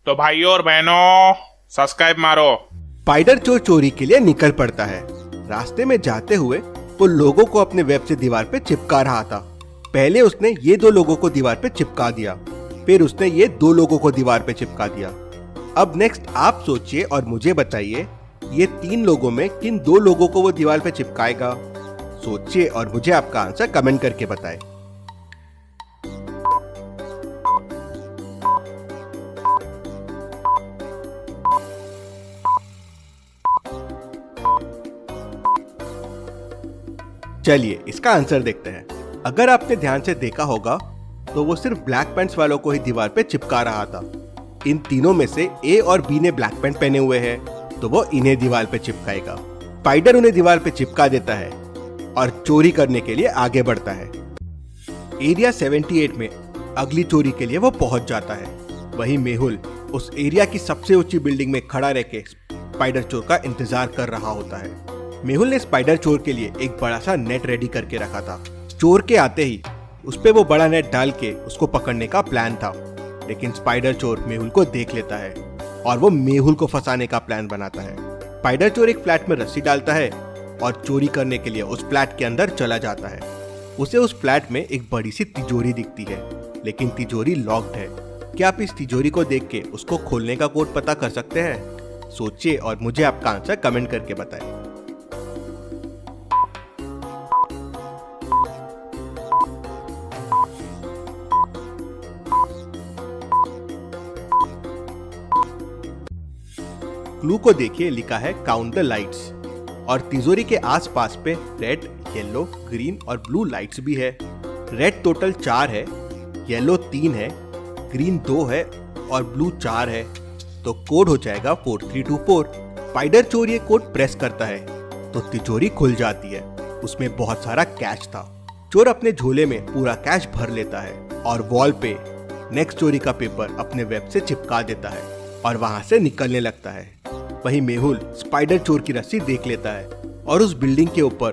तो भाइयों और बहनों सब्सक्राइब मारो। स्पाइडर चोर चोरी के लिए निकल पड़ता है। रास्ते में जाते हुए वो लोगों को अपने वेब से दीवार पे चिपका रहा था। पहले उसने ये 2 लोगों को दीवार पे चिपका दिया, फिर उसने ये 2 लोगों को दीवार पे चिपका दिया। अब नेक्स्ट आप सोचिए और मुझे बताइए, ये 3 लोगों में किन 2 लोगों को वो दीवार पे चिपकाएगा? सोचिए और मुझे आपका आंसर कमेंट करके बताएं। चलिए इसका आंसर देखते हैं। अगर आपने ध्यान से देखा होगा तो वो सिर्फ ब्लैक पैंट्स वालों को ही दीवार पे चिपका रहा था। इन तीनों में से ए और बी ने ब्लैक पैंट पहने हुए हैं, तो वो इन्हें दीवार पे चिपकाएगा। स्पाइडर उन्हें दीवार पे चिपका देता है और चोरी करने के लिए आगे बढ़ता है। एरिया 78 में अगली चोरी के लिए वो पहुंच जाता है। वहीं मेहुल उस एरिया की सबसे ऊंची बिल्डिंग में खड़ा रह के स्पाइडर चोर का इंतजार कर रहा होता है। मेहुल ने स्पाइडर चोर के लिए एक बड़ा सा नेट रेडी करके रखा था। चोर के आते ही उस पे वो बड़ा नेट डाल के उसको पकड़ने का प्लान था, लेकिन स्पाइडर चोर मेहुल को देख लेता है और वो मेहुल को फंसाने का प्लान बनाता है। स्पाइडर चोर एक फ्लैट में रस्सी डालता है और चोरी करने के लिए उस फ्लैट के अंदर चला जाता है। उसे उस फ्लैट में एक बड़ी सी तिजोरी दिखती है, लेकिन तिजोरी लॉक्ड है। क्या आप इस तिजोरी को देख के उसको खोलने का कोड पता कर सकते हैं? सोचिए और मुझे आपका आंसर कमेंट करके बताएं। क्लू को देखिए, लिखा है काउंट द लाइट्स और तिजोरी के आसपास पे रेड, येलो, ग्रीन और ब्लू लाइट्स भी है। रेड टोटल 4 है, येलो 3 है, ग्रीन 2 है और ब्लू 4 है, तो कोड हो जाएगा 4324। स्पाइडर चोर ये कोड प्रेस करता है तो तिजोरी खुल जाती है। उसमें बहुत सारा कैश था। चोर अपने झोले में पूरा कैश भर लेता है और वॉल पे नेक्स्ट चोरी का पेपर अपने वेब से चिपका देता है और वहां से निकलने लगता है। वहीं मेहुल स्पाइडर चोर की रस्सी देख लेता है और उस बिल्डिंग के ऊपर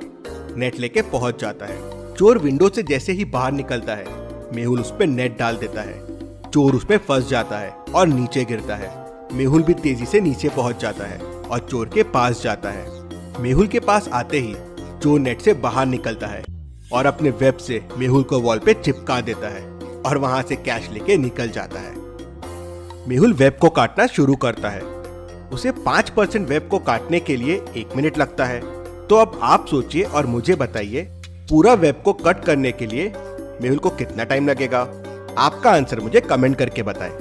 नेट लेके पहुंच जाता है। चोर विंडो से जैसे ही बाहर निकलता है, मेहुल उस पे नेट डाल देता है। चोर उस पे फंस जाता है और नीचे गिरता है। मेहुल भी तेजी से नीचे पहुंच जाता है और चोर के पास जाता है। मेहुल के पास आते ही चोर नेट से बाहर निकलता है और अपने वेब से मेहुल को वॉल पे चिपका देता है और वहां से कैश लेके निकल जाता है। मेहुल वेब को काटना शुरू करता है। उसे 5% वेब को काटने के लिए 1 मिनट लगता है। तो अब आप सोचिए और मुझे बताइए, पूरा वेब को कट करने के लिए मेहुल को कितना टाइम लगेगा? आपका आंसर मुझे कमेंट करके बताएं।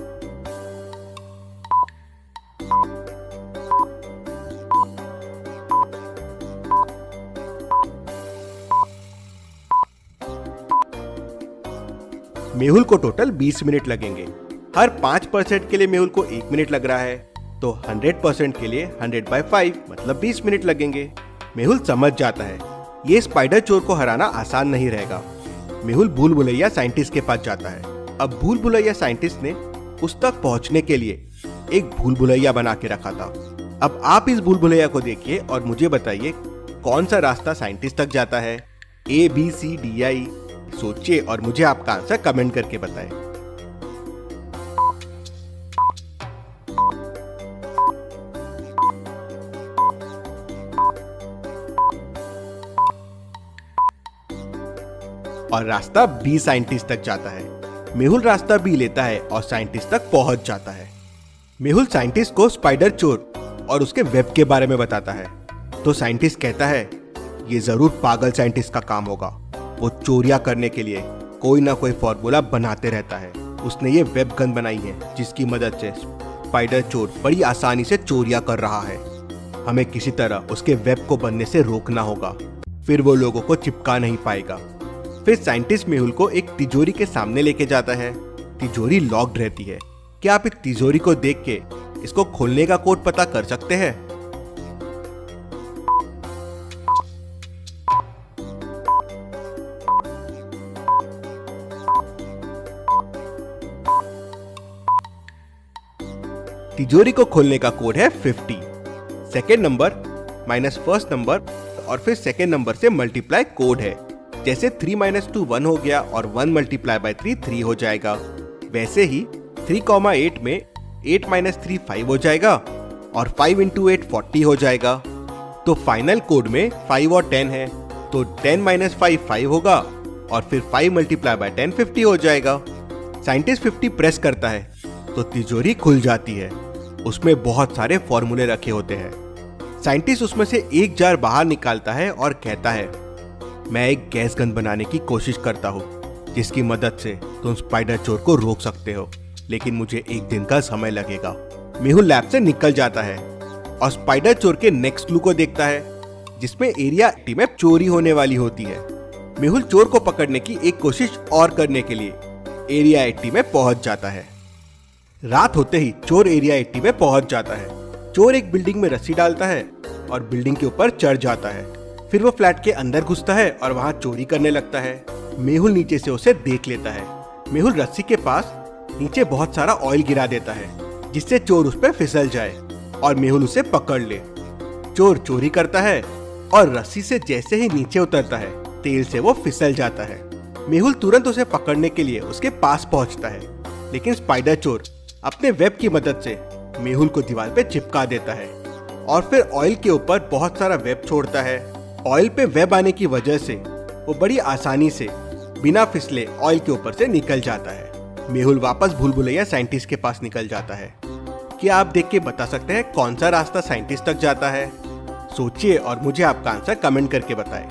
मेहुल को टोटल 20 मिनट लगेंगे। हर 5% के लिए मेहुल को 1 मिनट लग रहा है, तो 100% के लिए 100/5 मतलब 20 मिनट लगेंगे। मेहुल समझ जाता है ये स्पाइडर चोर को हराना आसान नहीं रहेगा। मेहुल भूल भुलैया साइंटिस्ट के पास जाता है। अब भूल भुलैया साइंटिस्ट ने उस तक पहुंचने के लिए एक भूल भुलैया बना के रखा था। अब आप इस भूल भुलैया को देखिए और मुझे बताइए कौन सा रास्ता साइंटिस्ट तक जाता है? A, B, C, D, I? सोचिए और मुझे आपका आंसर कमेंट करके बताएं। और रास्ता बी साइंटिस्ट तक जाता है। मेहुल रास्ता बी लेता है और साइंटिस्ट तक पहुंच जाता है। मेहुल साइंटिस्ट को स्पाइडर चोर और उसके वेब के बारे में बताता है, तो साइंटिस्ट कहता है ये जरूर पागल साइंटिस्ट का काम होगा। वो चोरियां करने के लिए कोई ना कोई फॉर्मूला बनाते रहता है। उसने ये वेब गन बनाई है जिसकी मदद से स्पाइडर चोर बड़ी आसानी से चोरियां कर रहा है। हमें किसी तरह उसके वेब को बनने से रोकना होगा, फिर वो लोगों को चिपका नहीं पाएगा। फिर साइंटिस्ट मेहुल को एक तिजोरी के सामने लेके जाता है। तिजोरी लॉक्ड रहती है। क्या आप इस तिजोरी को देख के इसको खोलने का कोड पता कर सकते हैं? तिजोरी को खोलने का कोड है 50। Second number minus first number और फिर सेकेंड नंबर से मल्टीप्लाई कोड है। जैसे 3 - 2 1 हो गया और 1 × 3 3 हो जाएगा, वैसे ही 3,8 में 8 माइनस 3 5 हो जाएगा और 5 इंटू 8 40 हो जाएगा। तो फाइनल कोड में 5 और 10 है, तो 10 माइनस 5 5 होगा और फिर 5 मल्टीप्लाई बाय 10 50 हो जाएगा। साइंटिस्ट 50 प्रेस करता है तो तिजोरी खुल जाती है। उसमें बहुत सारे फॉर्मूले रखे होते हैं। साइंटिस्ट उसमें से एक जार बाहर निकालता है और कहता है, मैं एक गैस गन बनाने की कोशिश करता हूँ जिसकी मदद से तुम स्पाइडर चोर को रोक सकते हो, लेकिन मुझे एक दिन का समय लगेगा। मेहुल लैब से निकल जाता है और स्पाइडर चोर के नेक्स्ट क्लू को देखता है जिसमें एरिया 80 में चोरी होने वाली होती है। मेहुल चोर को पकड़ने की एक कोशिश और करने के लिए एरिया 80 में पहुंच जाता है। रात होते ही चोर एरिया 80 में पहुंच जाता है। चोर एक बिल्डिंग में रस्सी डालता है और बिल्डिंग के ऊपर चढ़ जाता है। फिर वो फ्लैट के अंदर घुसता है और वहां चोरी करने लगता है। मेहुल नीचे से उसे देख लेता है। मेहुल रस्सी के पास नीचे बहुत सारा ऑयल गिरा देता है जिससे चोर उस पर फिसल जाए और मेहुल उसे पकड़ ले। चोर चोरी करता है और रस्सी से जैसे ही नीचे उतरता है तेल से वो फिसल जाता है। मेहुल तुरंत उसे पकड़ने के लिए उसके पास पहुंचता है, लेकिन स्पाइडर चोर अपने वेब की मदद से मेहुल को दीवार पे चिपका देता है और फिर ऑयल के ऊपर बहुत सारा वेब छोड़ता है। ऑयल पे वेब आने की वजह से वो बड़ी आसानी से बिना फिसले ऑयल के ऊपर से निकल जाता है। मेहुल वापस भूल भुलैया साइंटिस्ट के पास निकल जाता है। क्या आप देख के बता सकते हैं कौन सा रास्ता साइंटिस्ट तक जाता है? सोचिए और मुझे आपका आंसर कमेंट करके बताएं।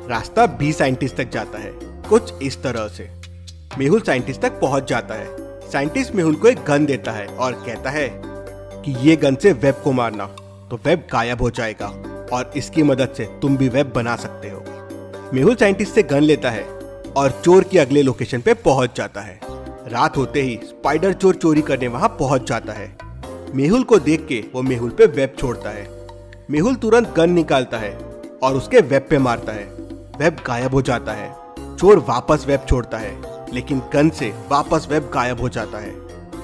रास्ता भी साइंटिस्ट तक जाता है कुछ इस तरह से। मेहुल साइंटिस्ट तक पहुंच जाता है। साइंटिस्ट मेहुल को एक गन देता है और कहता है कि ये गन से वेब को मारना तो वेब गायब हो जाएगा और इसकी मदद से तुम भी वेब बना सकते हो। मेहुल साइंटिस्ट से गन लेता है और चोर की अगले लोकेशन पे पहुंच जाता है। रात होते ही स्पाइडर चोर चोरी करने वहां पहुंच जाता है। मेहुल को देख के वो मेहुल पे वेब छोड़ता है। मेहुल तुरंत गन निकालता है और उसके वेब पे मारता है। वेब गायब हो जाता है। चोर वापस वेब छोड़ता है, लेकिन गन से वापस वेब गायब हो जाता है।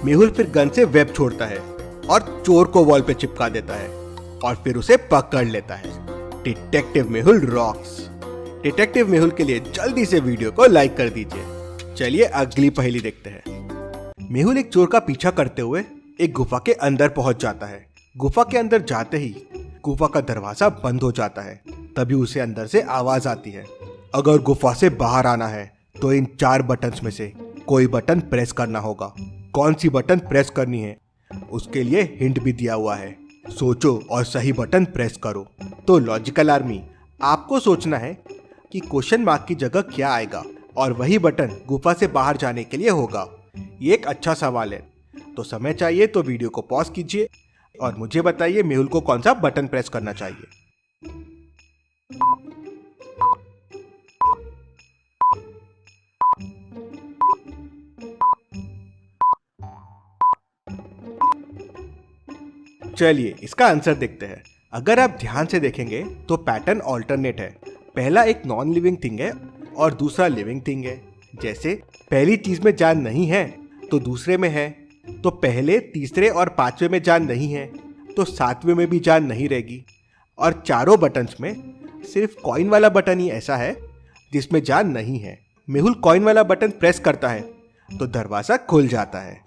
मेहुल फिर गन से वेब छोड़ता है और चोर को वॉल पे चिपका देता है और फिर उसे पकड़ लेता है। Detective Mehul rocks. Detective Mehul के लिए जल्दी से वीडियो को लाइक कर दीजिए। चलिए अगली पहेली देखते हैं। मेहुल एक चोर का पीछा करते हुए एक गुफा के अंदर पहुंच जाता है। गुफा के अंदर जाते ही गुफा का दरवाजा बंद हो जाता है। तभी उसे अंदर से आवाज आती है, अगर गुफा से बाहर आना है तो इन 4 बटन्स में से कोई बटन प्रेस करना होगा। कौन सी बटन प्रेस करनी है उसके लिए हिंट भी दिया हुआ है। सोचो और सही बटन प्रेस करो। तो लॉजिकल आर्मी, आपको सोचना है कि क्वेश्चन मार्क की जगह क्या आएगा और वही बटन गुफा से बाहर जाने के लिए होगा। ये एक अच्छा सवाल है। तो समय चाहिए तो वीडियो को पॉज कीजिए और मुझे बताइए मेहुल को कौन सा बटन प्रेस करना चाहिए। चलिए इसका आंसर देखते हैं। अगर आप ध्यान से देखेंगे तो पैटर्न ऑल्टरनेट है। पहला एक नॉन लिविंग थिंग है और दूसरा लिविंग थिंग है। जैसे पहली चीज में जान नहीं है तो दूसरे में है, तो पहले, तीसरे और पांचवे में जान नहीं है तो सातवें में भी जान नहीं रहेगी। और चारों बटन्स में सिर्फ कॉइन वाला बटन ही ऐसा है जिसमें जान नहीं है। मेहुल कॉइन वाला बटन प्रेस करता है तो दरवाजा खुल जाता है।